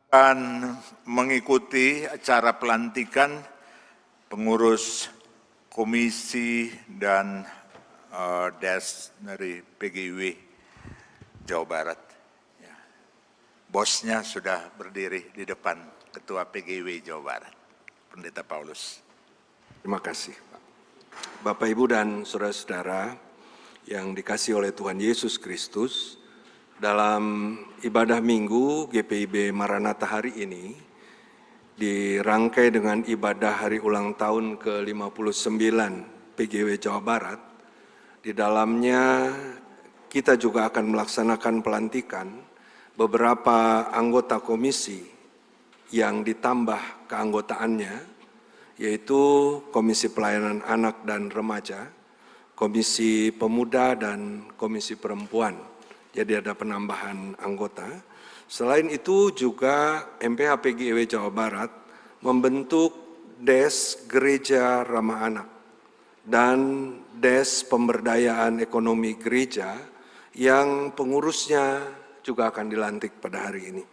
akan mengikuti acara pelantikan pengurus komisi dan des dari PGIW Jawa Barat. Ya. Bosnya sudah berdiri di depan, Ketua PGIW Jawa Barat, Pendeta Paulus. Terima kasih, Pak. Bapak, Ibu, dan saudara-saudara yang dikasihi oleh Tuhan Yesus Kristus, dalam ibadah Minggu GPIB Maranatha hari ini, dirangkai dengan ibadah hari ulang tahun ke-59 PGIW Jawa Barat. Di dalamnya kita juga akan melaksanakan pelantikan beberapa anggota komisi yang ditambah keanggotaannya, yaitu Komisi Pelayanan Anak dan Remaja, Komisi Pemuda, dan Komisi Perempuan. Jadi ada penambahan anggota. Selain itu juga MPH PGIW Jawa Barat membentuk Des Gereja Ramah Anak dan Des Pemberdayaan Ekonomi Gereja yang pengurusnya juga akan dilantik pada hari ini.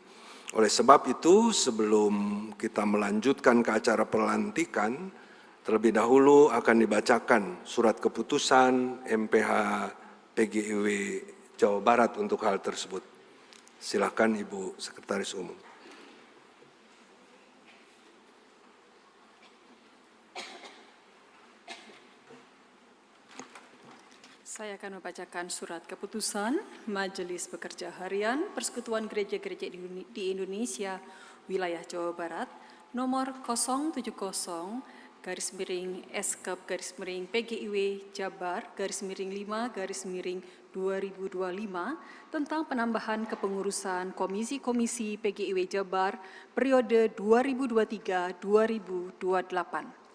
Oleh sebab itu, sebelum kita melanjutkan ke acara pelantikan, terlebih dahulu akan dibacakan surat keputusan MPH PGIW Jawa Barat untuk hal tersebut. Silakan Ibu Sekretaris Umum. Saya akan membacakan surat keputusan Majelis Pekerja Harian Persekutuan Gereja-Gereja di Indonesia Wilayah Jawa Barat nomor 070/SKEP/PGIW Jabar /5/2025 tentang penambahan kepengurusan komisi-komisi PGIW Jabar periode 2023-2028.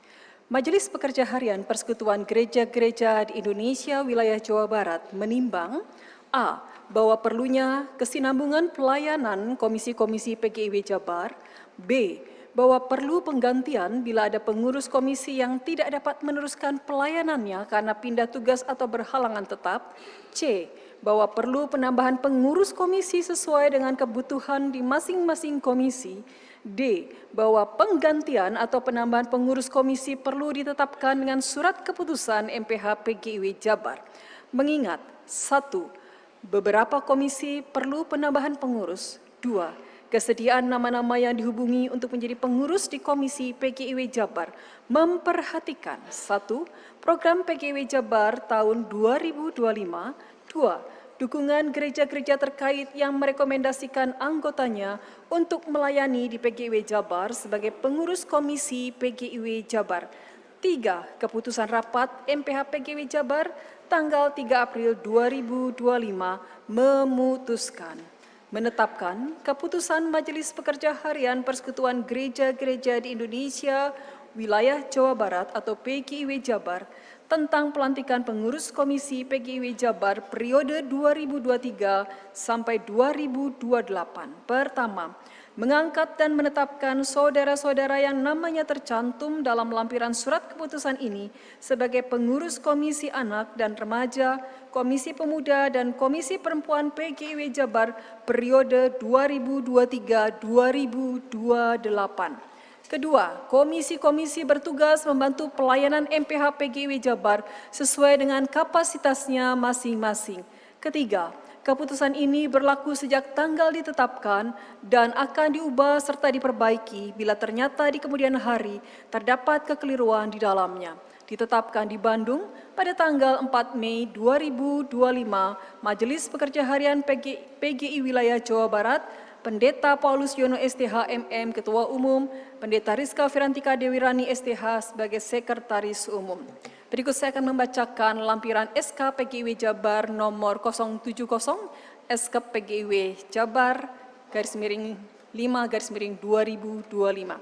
Majelis Pekerja Harian Persekutuan Gereja-Gereja di Indonesia Wilayah Jawa Barat menimbang A. Bahwa perlunya kesinambungan pelayanan komisi-komisi PGIW Jabar. B. Bahwa perlu penggantian bila ada pengurus komisi yang tidak dapat meneruskan pelayanannya karena pindah tugas atau berhalangan tetap. C. Bahwa perlu penambahan pengurus komisi sesuai dengan kebutuhan di masing-masing komisi. D. Bahwa penggantian atau penambahan pengurus komisi perlu ditetapkan dengan surat keputusan MPH PGIW Jabar. Mengingat 1. Beberapa komisi perlu penambahan pengurus. 2. Kesediaan nama-nama yang dihubungi untuk menjadi pengurus di komisi PGIW Jabar memperhatikan 1. Program PGIW Jabar tahun 2025. 2. Dukungan gereja-gereja terkait yang merekomendasikan anggotanya untuk melayani di PGIW Jabar sebagai pengurus komisi PGIW Jabar. 3. Keputusan rapat MPH PGIW Jabar tanggal 3 April 2025 memutuskan menetapkan keputusan Majelis Pekerja Harian Persekutuan Gereja-Gereja di Indonesia Wilayah Jawa Barat atau PGIW Jabar tentang pelantikan pengurus komisi PGIW Jabar periode 2023 sampai 2028. Pertama, mengangkat dan menetapkan saudara-saudara yang namanya tercantum dalam lampiran surat keputusan ini sebagai pengurus Komisi Anak dan Remaja, Komisi Pemuda, dan Komisi Perempuan PGIW Jabar periode 2023-2028. Kedua, komisi-komisi bertugas membantu pelayanan MPH PGIW Jabar sesuai dengan kapasitasnya masing-masing. Ketiga, keputusan ini berlaku sejak tanggal ditetapkan dan akan diubah serta diperbaiki bila ternyata di kemudian hari terdapat kekeliruan di dalamnya. Ditetapkan di Bandung pada tanggal 4 Mei 2025, Majelis Pekerja Harian PGI Wilayah Jawa Barat, Pendeta Paulus Yono STH MM Ketua Umum, Pendeta Rizka Firantika Dewi Rani STH sebagai Sekretaris Umum. Berikut saya akan membacakan lampiran SK PGIW Jabar nomor 070 SK PGIW Jabar /5/2025.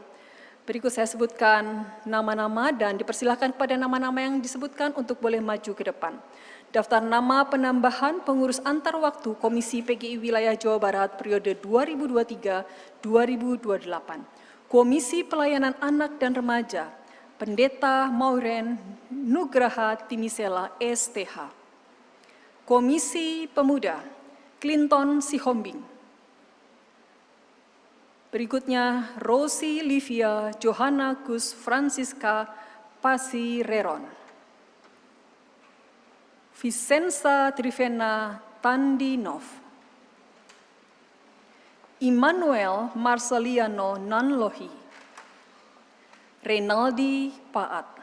Berikut saya sebutkan nama-nama dan dipersilakan kepada nama-nama yang disebutkan untuk boleh maju ke depan. Daftar nama penambahan pengurus antar waktu Komisi PGI Wilayah Jawa Barat periode 2023-2028. Komisi Pelayanan Anak dan Remaja, Pendeta Mauren Nugraha Timisela STH. Komisi Pemuda, Clinton Sihombing. Berikutnya, Rosi Livia Johanna Gus Francisca Pasireron. Vicenza Trivena Tandinov. Immanuel Marceliano Nanlohi. Renaldi Paat.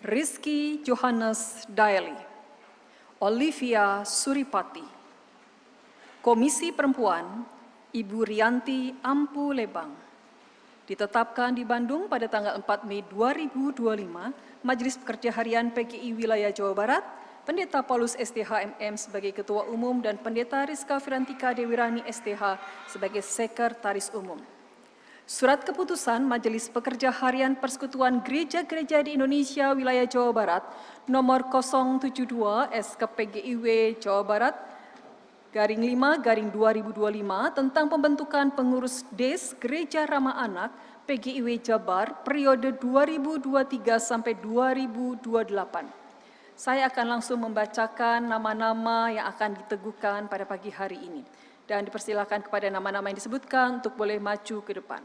Rizky Johannes Daeli. Olivia Suripati. Komisi Perempuan, Ibu Rianti Ampu Lebang. Ditetapkan di Bandung pada tanggal 4 Mei 2025, Majelis Pekerja Harian PGI Wilayah Jawa Barat, Pendeta Paulus STH MM sebagai Ketua Umum dan Pendeta Rizka Firantika Dewirani STH sebagai Sekretaris Umum. Surat Keputusan Majelis Pekerja Harian Persekutuan Gereja-Gereja di Indonesia Wilayah Jawa Barat nomor 072 SKPGIW Jawa Barat /5/2025 tentang pembentukan pengurus DES Gereja Ramah Anak PGIW Jabar periode 2023 sampai 2028. Saya akan langsung membacakan nama-nama yang akan diteguhkan pada pagi hari ini dan dipersilakan kepada nama-nama yang disebutkan untuk boleh maju ke depan.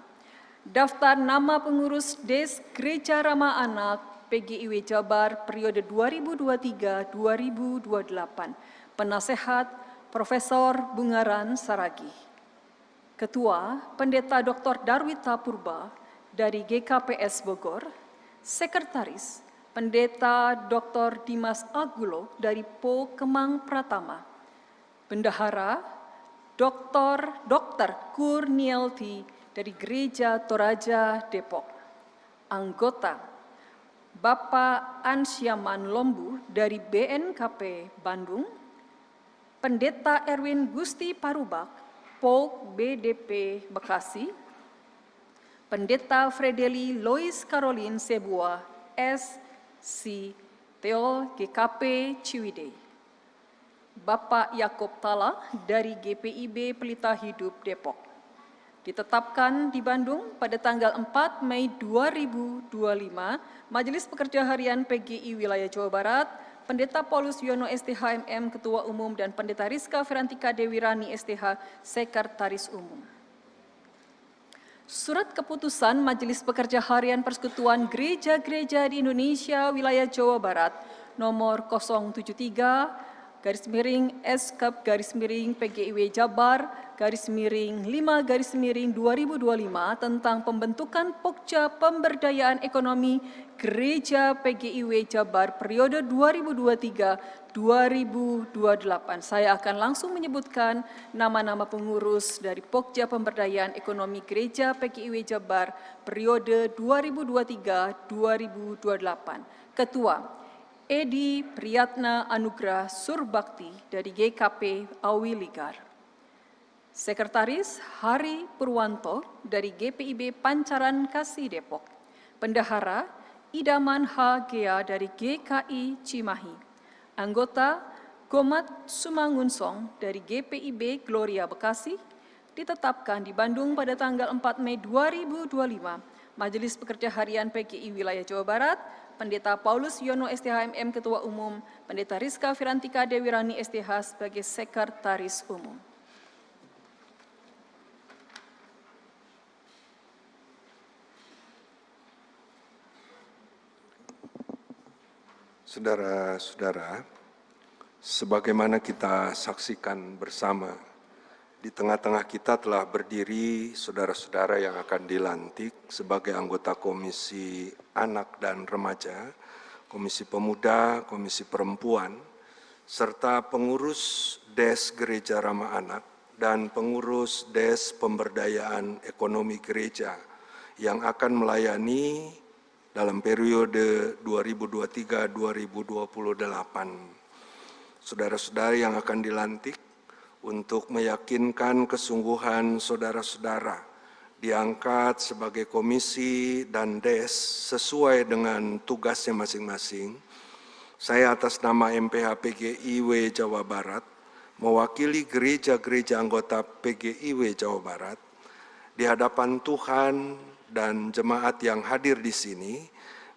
Daftar nama pengurus DES Gereja Ramah Anak PGIW Jabar periode 2023-2028. Penasehat Profesor Bungaran Saragi. Ketua Pendeta Dr. Darwita Purba dari GKPS Bogor. Sekretaris Pendeta Dr. Dimas Agulo dari Po Kemang Pratama. Bendahara Dr. Kurnielti dari Gereja Toraja Depok. Anggota Bapak Ansyaman Lombu dari BNKP Bandung. Pendeta Erwin Gusti Parubak, POK BDP Bekasi. Pendeta Fredeli Lois Caroline Sebua, SC Teol GKP Ciwidey. Bapak Yakob Tala dari GPIB Pelita Hidup Depok. Ditetapkan di Bandung pada tanggal 4 Mei 2025, Majelis Pekerja Harian PGI Wilayah Jawa Barat, Pendeta Paulus Yono STH MM Ketua Umum dan Pendeta Rizka Firantika Dewirani STH Sekretaris Umum. Surat Keputusan Majelis Pekerja Harian Persekutuan Gereja-Gereja di Indonesia Wilayah Jawa Barat nomor 073/SKP/PGIW Jabar /5/2025 tentang pembentukan Pokja Pemberdayaan Ekonomi Gereja PGIW Jabar periode 2023-2028. Saya akan langsung menyebutkan nama-nama pengurus dari Pokja Pemberdayaan Ekonomi Gereja PGIW Jabar periode 2023-2028. Ketua Edi Priyatna Anugrah Surbakti dari GKP Awiligar. Sekretaris Hari Purwanto dari GPIB Pancaran Kasih Depok. Bendahara Idaman H. Gea dari GKI Cimahi. Anggota Gomat Sumangunsong dari GPIB Gloria Bekasi. Ditetapkan di Bandung pada tanggal 4 Mei 2025. Majelis Pekerja Harian PGI Wilayah Jawa Barat, Pendeta Paulus Yono STH MM Ketua Umum, Pendeta Rizka Firantika Dewirani STH sebagai Sekretaris Umum. Saudara-saudara, sebagaimana kita saksikan bersama, di tengah-tengah kita telah berdiri saudara-saudara yang akan dilantik sebagai anggota Komisi Anak dan Remaja, Komisi Pemuda, Komisi Perempuan, serta pengurus DES Gereja Ramah Anak dan pengurus DES Pemberdayaan Ekonomi Gereja yang akan melayani dalam periode 2023-2028. Saudara-saudara yang akan dilantik untuk meyakinkan kesungguhan saudara-saudara diangkat sebagai komisi dan DES sesuai dengan tugasnya masing-masing. Saya atas nama MPH PGIW Jawa Barat mewakili gereja-gereja anggota PGIW Jawa Barat di hadapan Tuhan dan jemaat yang hadir di sini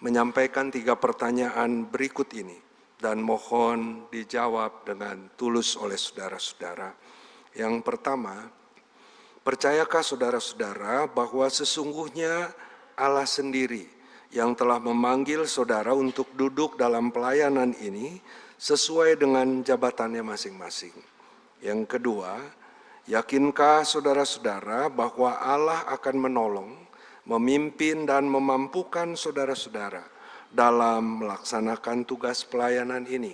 menyampaikan 3 pertanyaan berikut ini dan mohon dijawab dengan tulus oleh saudara-saudara. Yang pertama, Percayakah saudara-saudara bahwa sesungguhnya Allah sendiri yang telah memanggil saudara untuk duduk dalam pelayanan ini sesuai dengan jabatannya masing-masing? Yang kedua, yakinkah saudara-saudara bahwa Allah akan menolong, memimpin dan memampukan saudara-saudara dalam melaksanakan tugas pelayanan ini?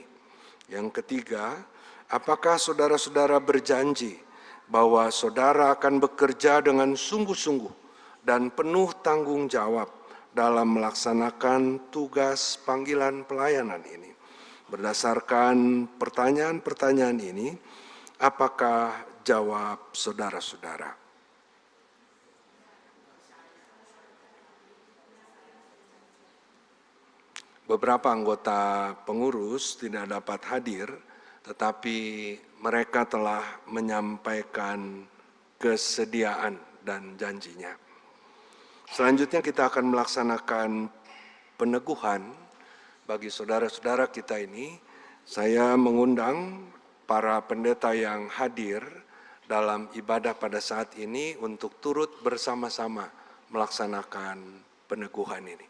Yang ketiga, apakah saudara-saudara berjanji bahwa saudara akan bekerja dengan sungguh-sungguh dan penuh tanggung jawab dalam melaksanakan tugas panggilan pelayanan ini? Berdasarkan pertanyaan-pertanyaan ini, apakah jawab saudara-saudara? Beberapa anggota pengurus tidak dapat hadir, tetapi mereka telah menyampaikan kesediaan dan janjinya. Selanjutnya kita akan melaksanakan peneguhan bagi saudara-saudara kita ini. Saya mengundang para pendeta yang hadir dalam ibadah pada saat ini untuk turut bersama-sama melaksanakan peneguhan ini.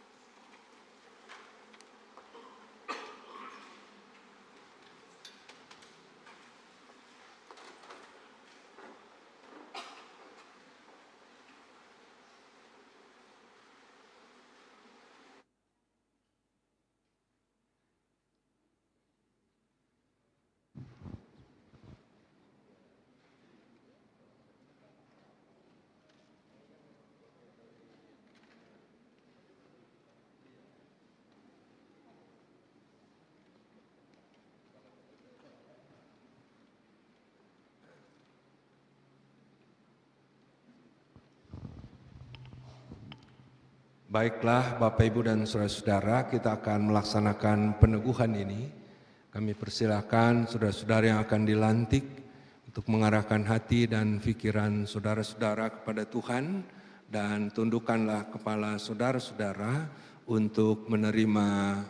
Baiklah Bapak Ibu dan saudara-saudara, kita akan melaksanakan peneguhan ini. Kami persilahkan saudara-saudara yang akan dilantik untuk mengarahkan hati dan pikiran saudara-saudara kepada Tuhan, dan tundukkanlah kepala saudara-saudara untuk menerima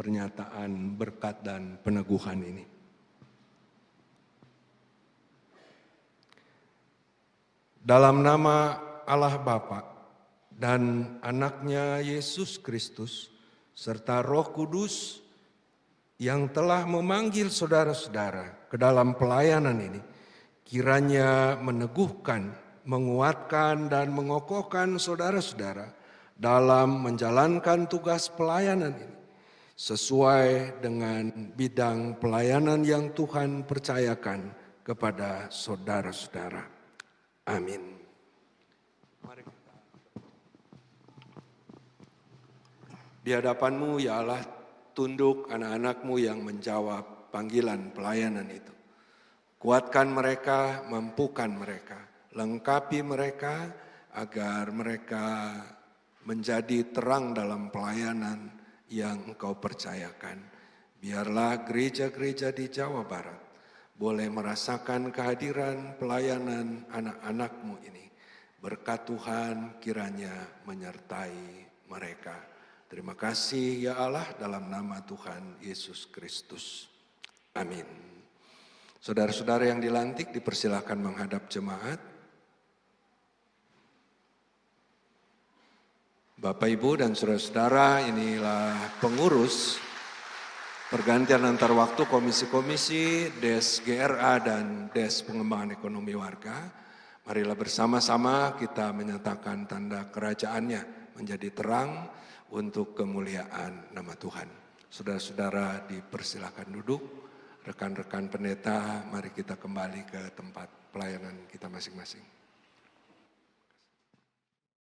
pernyataan berkat dan peneguhan ini. Dalam nama Allah Bapa dan anaknya Yesus Kristus, serta Roh Kudus yang telah memanggil saudara-saudara ke dalam pelayanan ini, kiranya meneguhkan, menguatkan, dan mengokohkan saudara-saudara dalam menjalankan tugas pelayanan ini, sesuai dengan bidang pelayanan yang Tuhan percayakan kepada saudara-saudara. Amin. Mari. Di hadapan-Mu ya Allah, tunduk anak-anak-Mu yang menjawab panggilan pelayanan itu. Kuatkan mereka, mampukan mereka, lengkapi mereka agar mereka menjadi terang dalam pelayanan yang Engkau percayakan. Biarlah gereja-gereja di Jawa Barat boleh merasakan kehadiran pelayanan anak-anak-Mu ini. Berkat Tuhan kiranya menyertai mereka. Terima kasih ya Allah, dalam nama Tuhan Yesus Kristus. Amin. Saudara-saudara yang dilantik dipersilakan menghadap jemaat. Bapak, Ibu, dan saudara-saudara, inilah pengurus pergantian antar waktu komisi-komisi, Des GRA dan Des Pengembangan Ekonomi Warga. Marilah bersama-sama kita menyatakan tanda kerajaannya menjadi terang untuk kemuliaan nama Tuhan. Saudara-saudara dipersilakan duduk. Rekan-rekan pendeta, mari kita kembali ke tempat pelayanan kita masing-masing.